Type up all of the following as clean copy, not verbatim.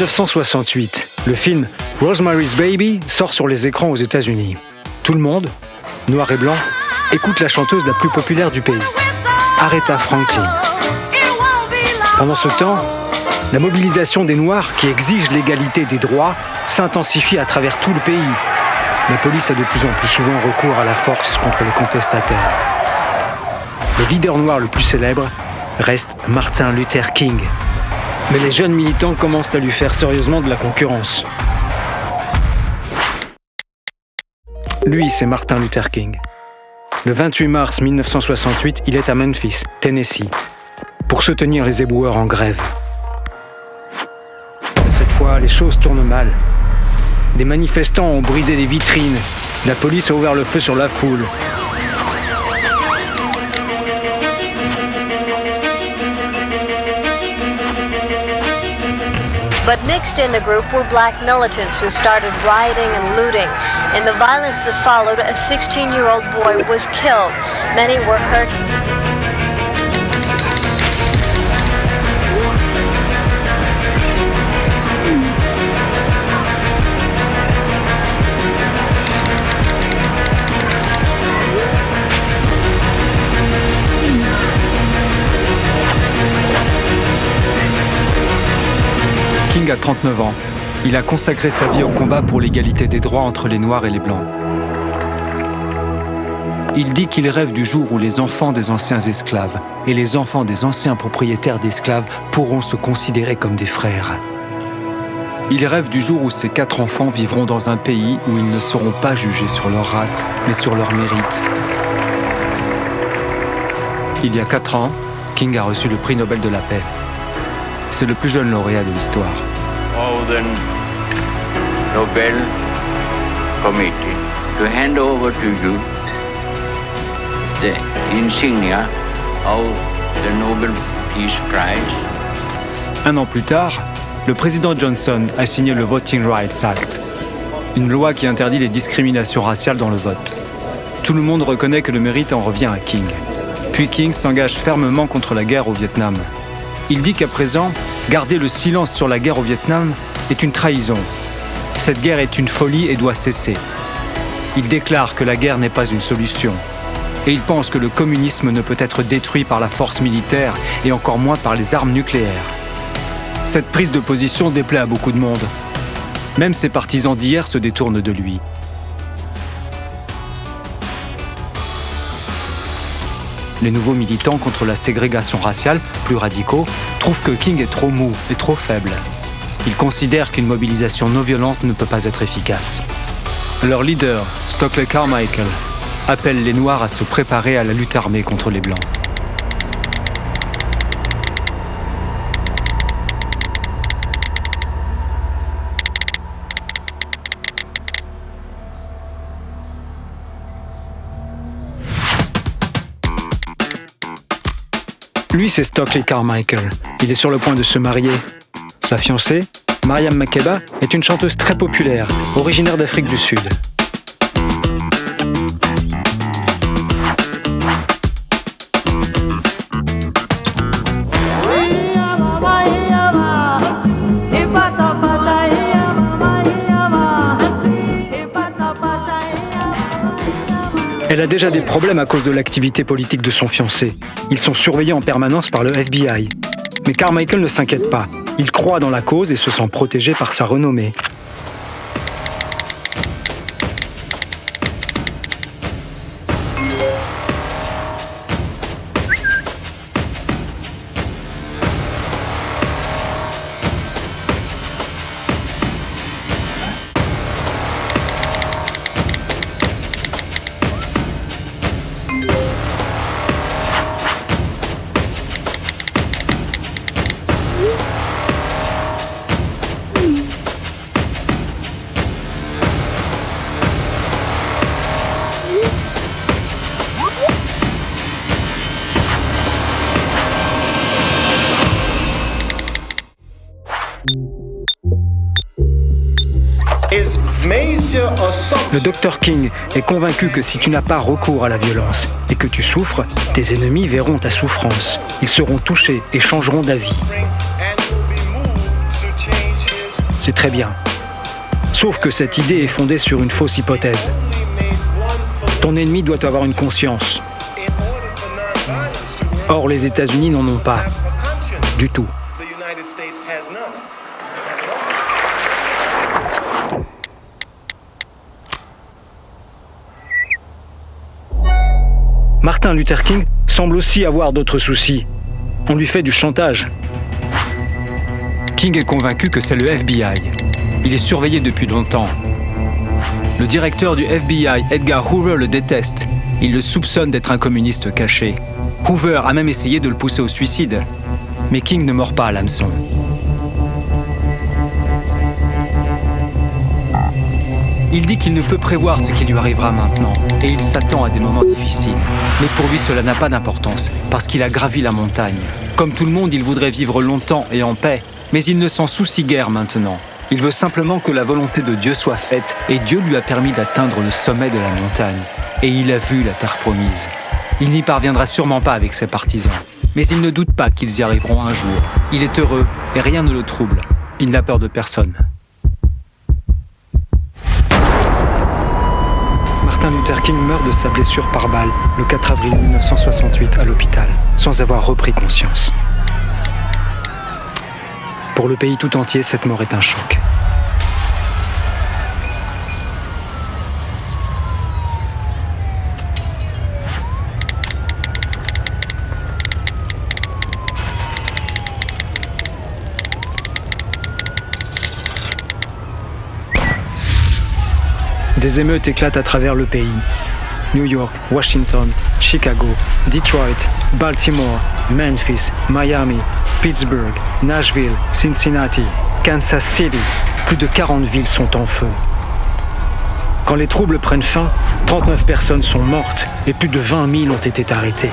1968, le film Rosemary's Baby sort sur les écrans aux États-Unis. Tout le monde, noir et blanc, écoute la chanteuse la plus populaire du pays, Aretha Franklin. Pendant ce temps, la mobilisation des Noirs qui exige l'égalité des droits s'intensifie à travers tout le pays. La police a de plus en plus souvent recours à la force contre les contestataires. Le leader noir le plus célèbre reste Martin Luther King. Mais les jeunes militants commencent à lui faire sérieusement de la concurrence. Lui, c'est Martin Luther King. Le 28 mars 1968, il est à Memphis, Tennessee, pour soutenir les éboueurs en grève. Cette fois, les choses tournent mal. Des manifestants ont brisé des vitrines. La police a ouvert le feu sur la foule. But mixed in the group were black militants who started rioting and looting. In the violence that followed, a 16-year-old boy was killed. Many were hurt. King a 39 ans. Il a consacré sa vie au combat pour l'égalité des droits entre les Noirs et les Blancs. Il dit qu'il rêve du jour où les enfants des anciens esclaves et les enfants des anciens propriétaires d'esclaves pourront se considérer comme des frères. Il rêve du jour où ces 4 enfants vivront dans un pays où ils ne seront pas jugés sur leur race, mais sur leur mérite. Il y a 4 ans, King a reçu le prix Nobel de la paix. C'est le plus jeune lauréat de l'histoire. The Nobel Committee to hand over to you the insignia of the Nobel Peace Prize. Un an plus tard, le président Johnson a signé le Voting Rights Act, une loi qui interdit les discriminations raciales dans le vote. Tout le monde reconnaît que le mérite en revient à King. Puis King s'engage fermement contre la guerre au Vietnam. Il dit qu'à présent, garder le silence sur la guerre au Vietnam est une trahison. Cette guerre est une folie et doit cesser. Il déclare que la guerre n'est pas une solution. Et il pense que le communisme ne peut être détruit par la force militaire et encore moins par les armes nucléaires. Cette prise de position déplaît à beaucoup de monde. Même ses partisans d'hier se détournent de lui. Les nouveaux militants contre la ségrégation raciale, plus radicaux, trouvent que King est trop mou et trop faible. Ils considèrent qu'une mobilisation non violente ne peut pas être efficace. Leur leader, Stokely Carmichael, appelle les Noirs à se préparer à la lutte armée contre les Blancs. Lui, c'est Stokely Carmichael. Il est sur le point de se marier. Sa fiancée, Mariam Makeba, est une chanteuse très populaire, originaire d'Afrique du Sud. Elle a déjà des problèmes à cause de l'activité politique de son fiancé. Ils sont surveillés en permanence par le FBI. Mais Carmichael ne s'inquiète pas. Il croit dans la cause et se sent protégé par sa renommée. Le Dr King est convaincu que si tu n'as pas recours à la violence et que tu souffres, tes ennemis verront ta souffrance. Ils seront touchés et changeront d'avis. c'est très bien. Sauf que cette idée est fondée sur une fausse hypothèse. Ton ennemi doit avoir une conscience. Or, les États-Unis n'en ont pas. Du tout. Martin Luther King semble aussi avoir d'autres soucis. On lui fait du chantage. King est convaincu que c'est le FBI. Il est surveillé depuis longtemps. Le directeur du FBI, Edgar Hoover, le déteste. Il le soupçonne d'être un communiste caché. Hoover a même essayé de le pousser au suicide. Mais King ne mord pas à l'hameçon. Il dit qu'il ne peut prévoir ce qui lui arrivera maintenant, et il s'attend à des moments difficiles. Mais pour lui, cela n'a pas d'importance, parce qu'il a gravi la montagne. Comme tout le monde, il voudrait vivre longtemps et en paix, mais il ne s'en soucie guère maintenant. Il veut simplement que la volonté de Dieu soit faite, et Dieu lui a permis d'atteindre le sommet de la montagne. Et il a vu la terre promise. Il n'y parviendra sûrement pas avec ses partisans, mais il ne doute pas qu'ils y arriveront un jour. Il est heureux, et rien ne le trouble. Il n'a peur de personne. Martin Luther King meurt de sa blessure par balle le 4 avril 1968 à l'hôpital, sans avoir repris conscience. Pour le pays tout entier, cette mort est un choc. Des émeutes éclatent à travers le pays. New York, Washington, Chicago, Detroit, Baltimore, Memphis, Miami, Pittsburgh, Nashville, Cincinnati, Kansas City. Plus de 40 villes sont en feu. Quand les troubles prennent fin, 39 personnes sont mortes et plus de 20 000 ont été arrêtés.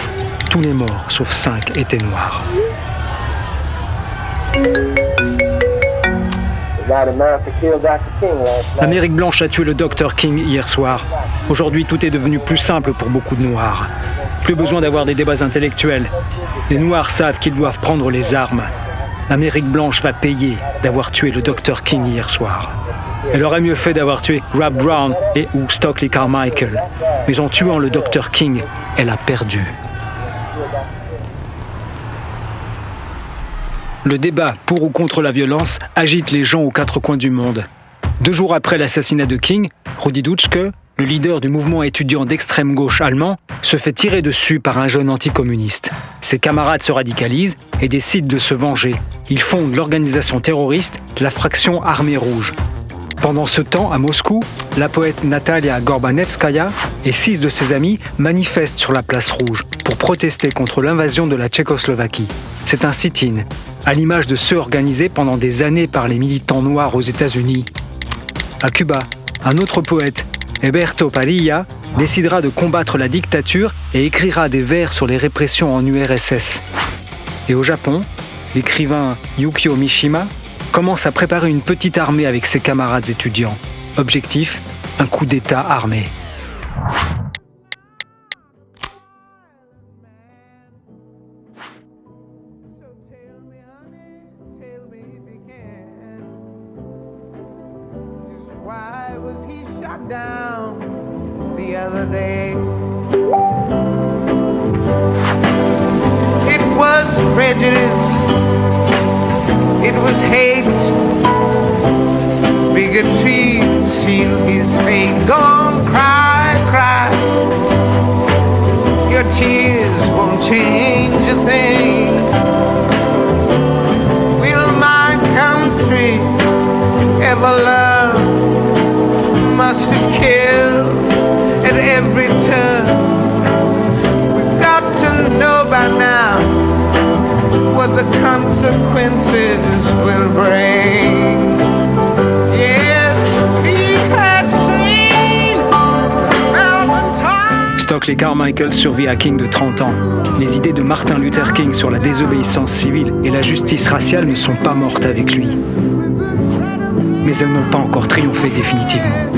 Tous les morts, sauf 5, étaient noirs. L'Amérique blanche a tué le Dr King hier soir. Aujourd'hui, tout est devenu plus simple pour beaucoup de Noirs. Plus besoin d'avoir des débats intellectuels. Les Noirs savent qu'ils doivent prendre les armes. L'Amérique blanche va payer d'avoir tué le Dr King hier soir. Elle aurait mieux fait d'avoir tué Rob Brown et ou Stokely Carmichael. Mais en tuant le Dr King, elle a perdu. Le débat pour ou contre la violence agite les gens aux quatre coins du monde. 2 jours après l'assassinat de King, Rudi Dutschke, le leader du mouvement étudiant d'extrême gauche allemand, se fait tirer dessus par un jeune anticommuniste. Ses camarades se radicalisent et décident de se venger. Ils fondent l'organisation terroriste, la fraction Armée Rouge. Pendant ce temps, à Moscou, la poète Natalia Gorbanevskaya et 6 de ses amis manifestent sur la place Rouge pour protester contre l'invasion de la Tchécoslovaquie. C'est un sit-in, à l'image de ceux organisés pendant des années par les militants noirs aux États-Unis. À Cuba, un autre poète, Heberto Padilla, décidera de combattre la dictature et écrira des vers sur les répressions en URSS. Et au Japon, l'écrivain Yukio Mishima commence à préparer une petite armée avec ses camarades étudiants. Objectif, un coup d'État armé. It was prejudice, it was hate, bigotry, seal his fate. Gone, cry, cry, your tears won't change a thing. Will my country ever love? Must have killed at every turn. We've got to know by now what the consequences will bring. Yes, we have seen mountain tops. Stokely Carmichael survit à King de 30 ans. Les idées de Martin Luther King sur la désobéissance civile et la justice raciale ne sont pas mortes avec lui. Mais elles n'ont pas encore triomphé définitivement.